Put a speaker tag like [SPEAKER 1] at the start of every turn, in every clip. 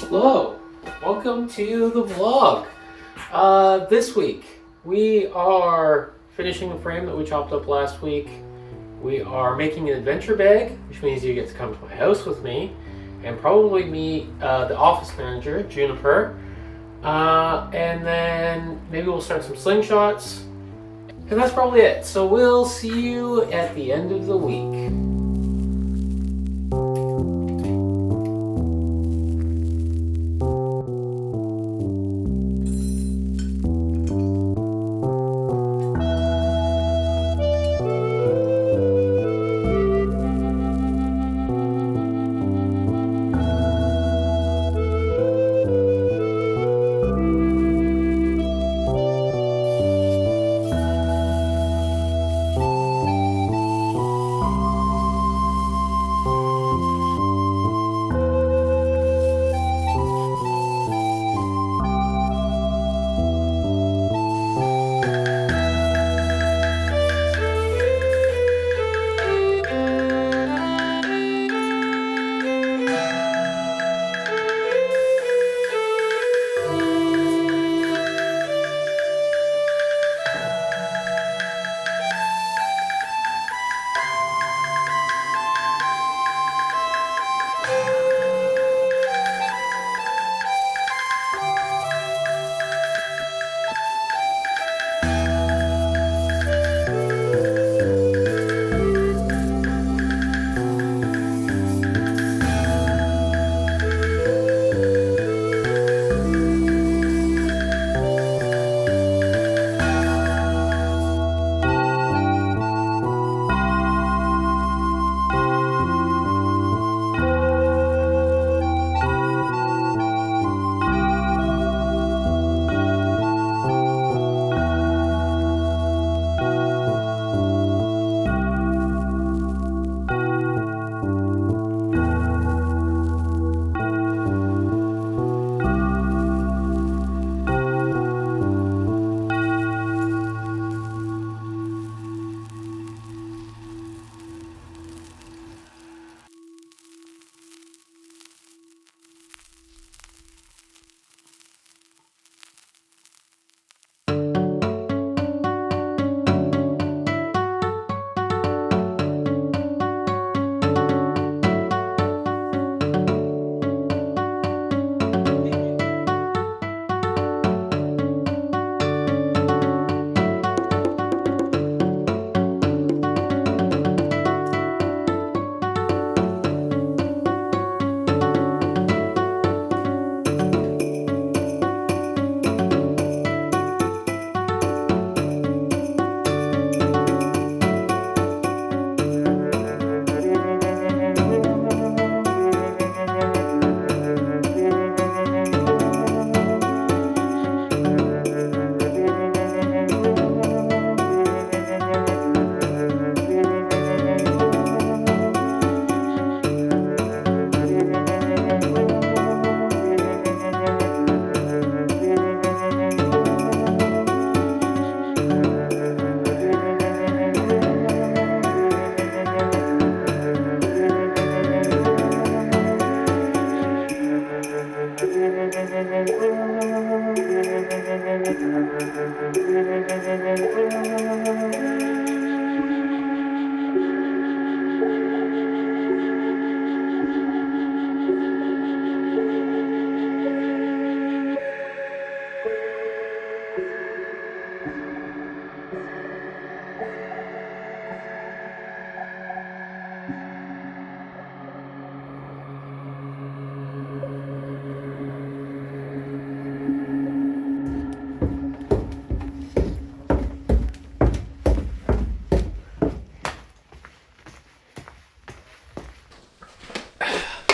[SPEAKER 1] Hello, welcome to the vlog. This week we are finishing the frame that we chopped up last week. We are making an adventure bag, which means you get to come to my house with me and probably meet the office manager, Juniper. And then maybe we'll start some slingshots. And that's probably it. So we'll see you at the end of the week.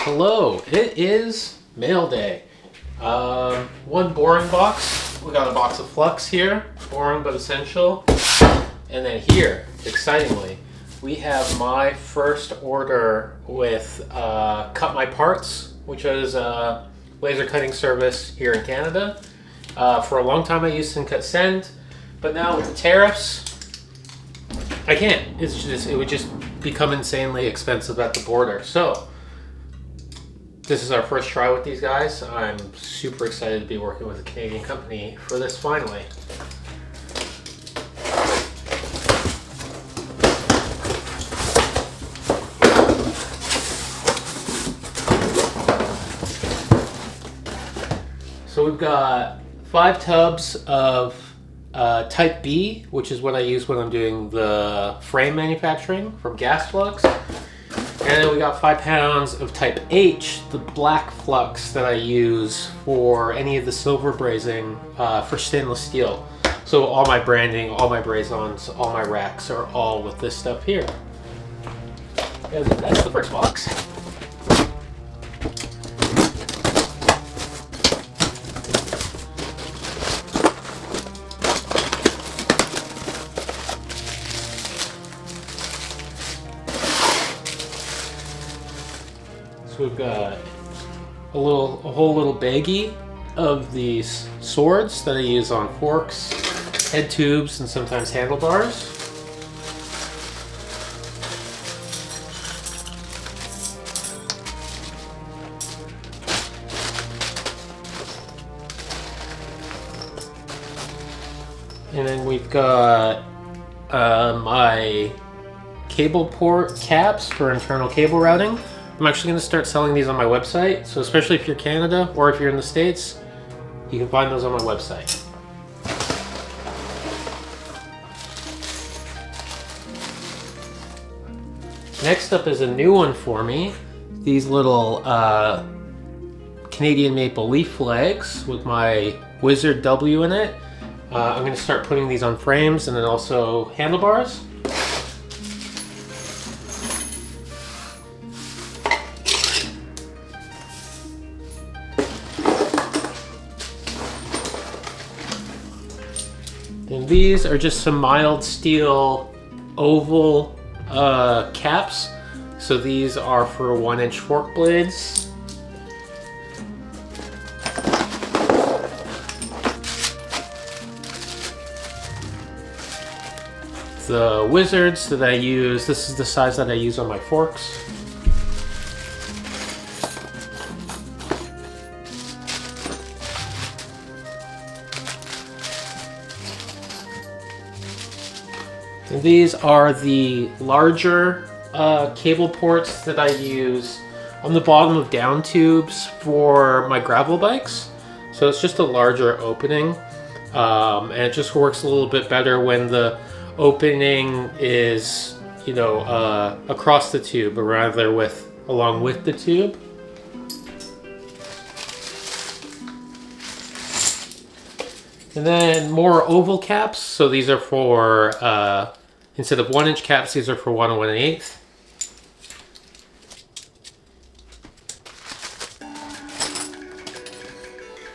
[SPEAKER 1] Hello, it is mail day. One boring box. We got a box of flux here, boring but essential. And then here, excitingly, we have my first order with Cut My Parts, which is a laser cutting service here in Canada. For a long time I used Cut Send, but now with the tariffs, I can't. It would just become insanely expensive at the border. So this is our first try with these guys. I'm super excited to be working with a Canadian company for this finally. So we've got 5 tubs of type B, which is what I use when I'm doing the frame manufacturing from gas flux. And then we got 5 pounds of type H, the black flux that I use for any of the silver brazing for stainless steel. So all my branding, all my brazons, all my racks are all with this stuff here. And that's the first box. We've got a whole little baggie of these swords that I use on forks, head tubes, and sometimes handlebars. And then we've got my cable port caps for internal cable routing. I'm actually going to start selling these on my website, so especially if you're Canada or if you're in the States, you can find those on my website. Next up is a new one for me. These little Canadian maple leaf flags with my Wizard W in it. I'm going to start putting these on frames and then also handlebars. And these are just some mild steel oval caps. So these are for 1-inch fork blades. The wizards that I use, this is the size that I use on my forks. And these are the larger cable ports that I use on the bottom of down tubes for my gravel bikes. So it's just a larger opening, and it just works a little bit better when the opening is, you know, across the tube, or rather along with the tube. And then more oval caps. So these are for, instead of 1-inch caps, these are for 1 1/8.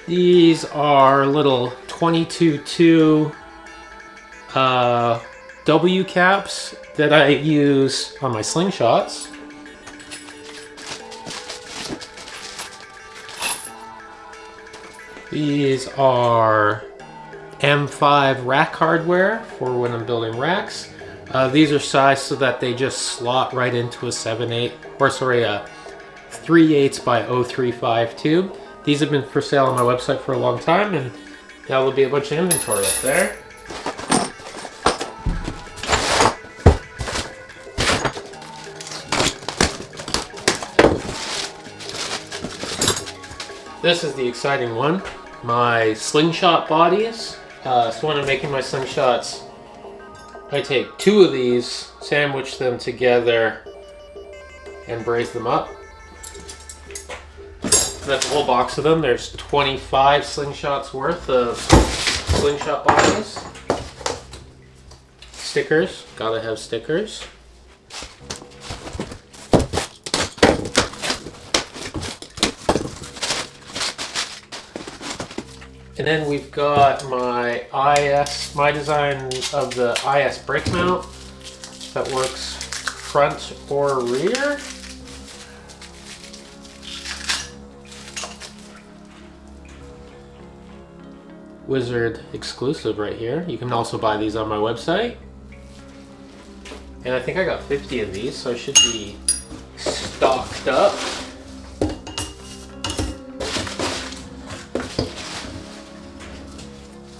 [SPEAKER 1] These are little 22-2 W caps that I use on my slingshots. These are M5 rack hardware for when I'm building racks. These are sized so that they just slot right into a 7/8, or sorry, a 3/8 by 0.35 tube. These have been for sale on my website for a long time, and now there'll be a bunch of inventory up there. This is the exciting one, my slingshot bodies. So when I'm making my slingshots, I take 2 of these, sandwich them together, and braze them up. That's a whole box of them. There's 25 slingshots worth of slingshot bodies. Stickers, gotta have stickers. And then we've got my design of the IS brake mount that works front or rear. Wizard exclusive right here. You can also buy these on my website. And I think I got 50 of these, so I should be stocked up.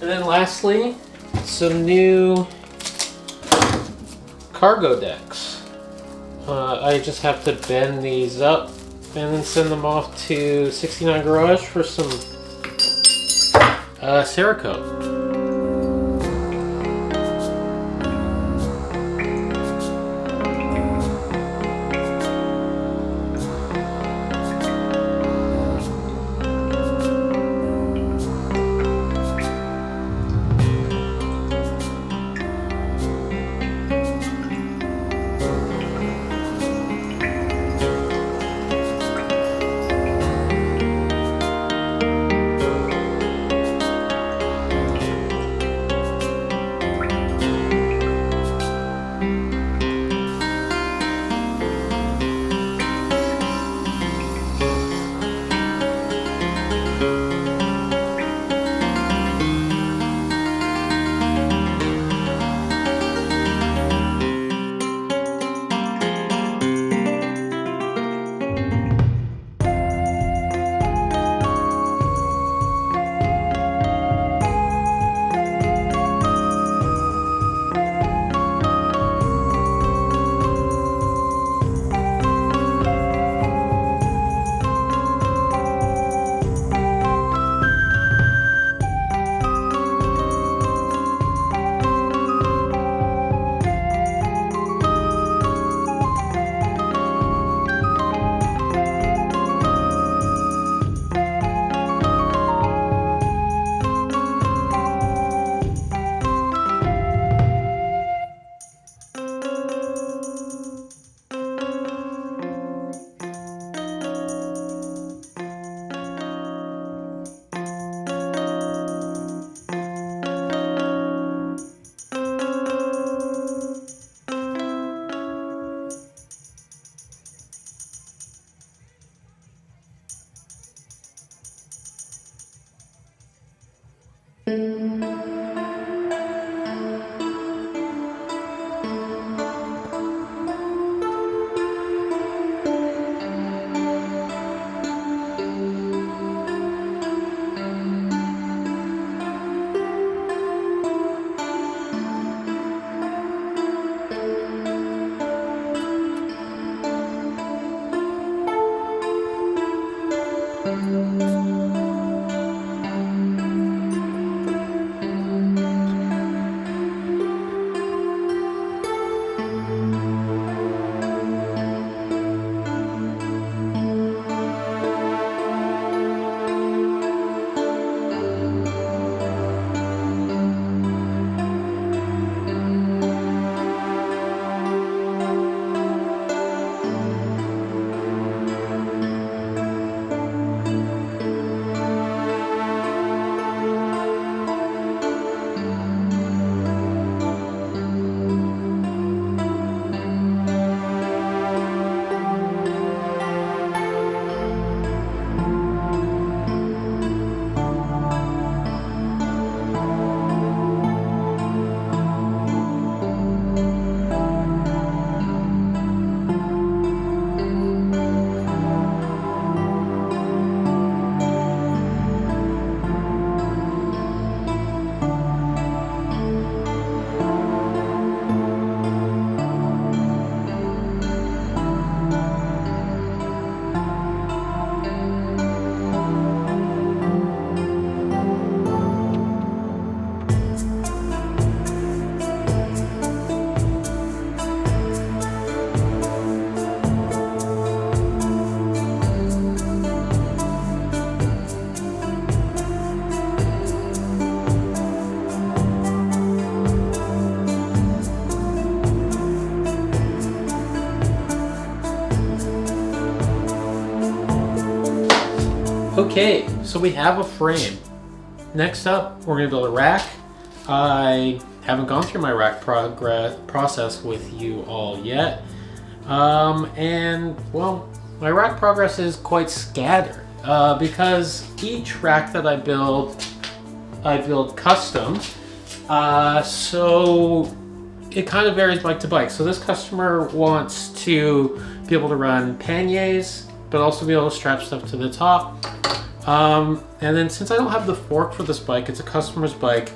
[SPEAKER 1] And then lastly, some new cargo decks. I just have to bend these up and then send them off to 69 Garage for some Cerakote. Okay, so we have a frame. Next up, we're going to build a rack. I haven't gone through my rack process with you all yet. And, well, my rack progress is quite scattered because each rack that I build custom. So it kind of varies bike to bike. So this customer wants to be able to run panniers, but also be able to strap stuff to the top. And then since I don't have the fork for this bike, it's a customer's bike,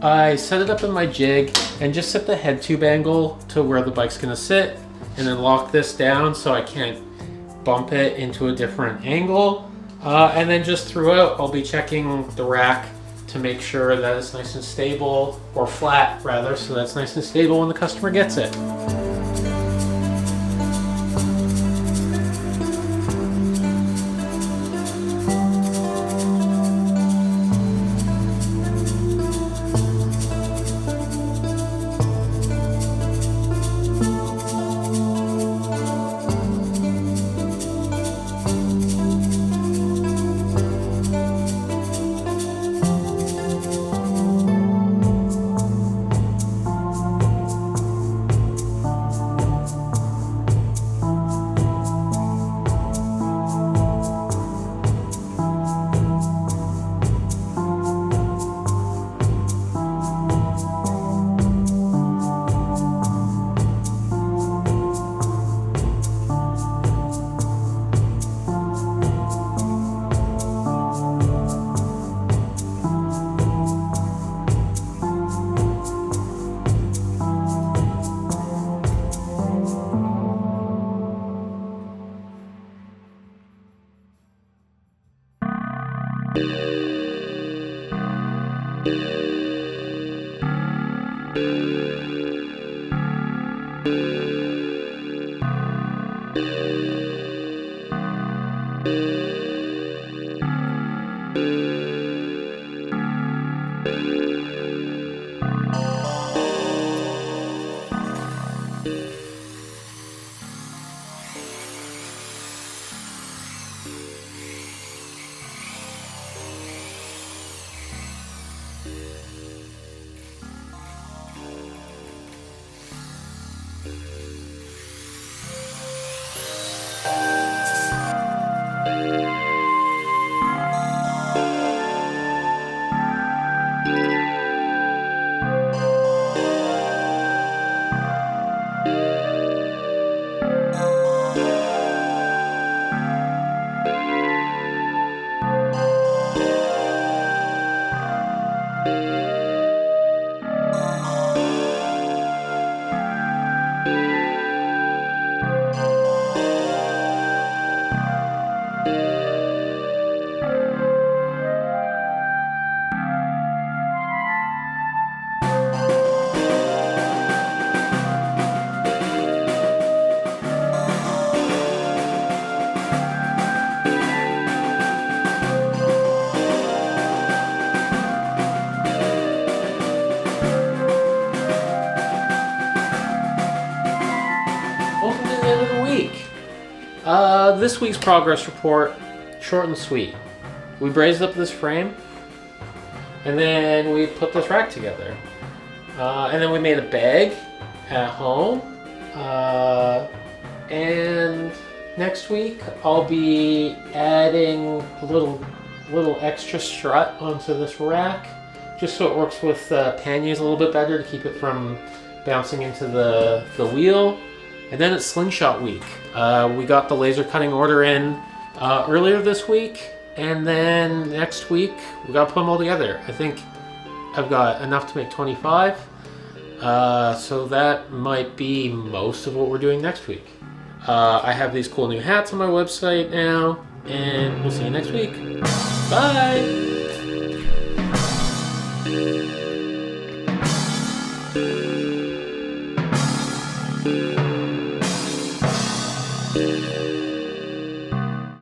[SPEAKER 1] I set it up in my jig and just set the head tube angle to where the bike's gonna sit, and then lock this down so I can't bump it into a different angle. And then just throughout, I'll be checking the rack to make sure that it's nice and stable, or flat rather, so that's nice and stable when the customer gets it. This week's progress report, short and sweet. We brazed up this frame, and then we put this rack together. And then we made a bag at home. And next week I'll be adding a little extra strut onto this rack, just so it works with panniers a little bit better to keep it from bouncing into the wheel. And then it's slingshot week. We got the laser cutting order in earlier this week, and then next week we got to put them all together. I think I've got enough to make 25, so that might be most of what we're doing next week. I have these cool new hats on my website now, and we'll see you next week. Bye!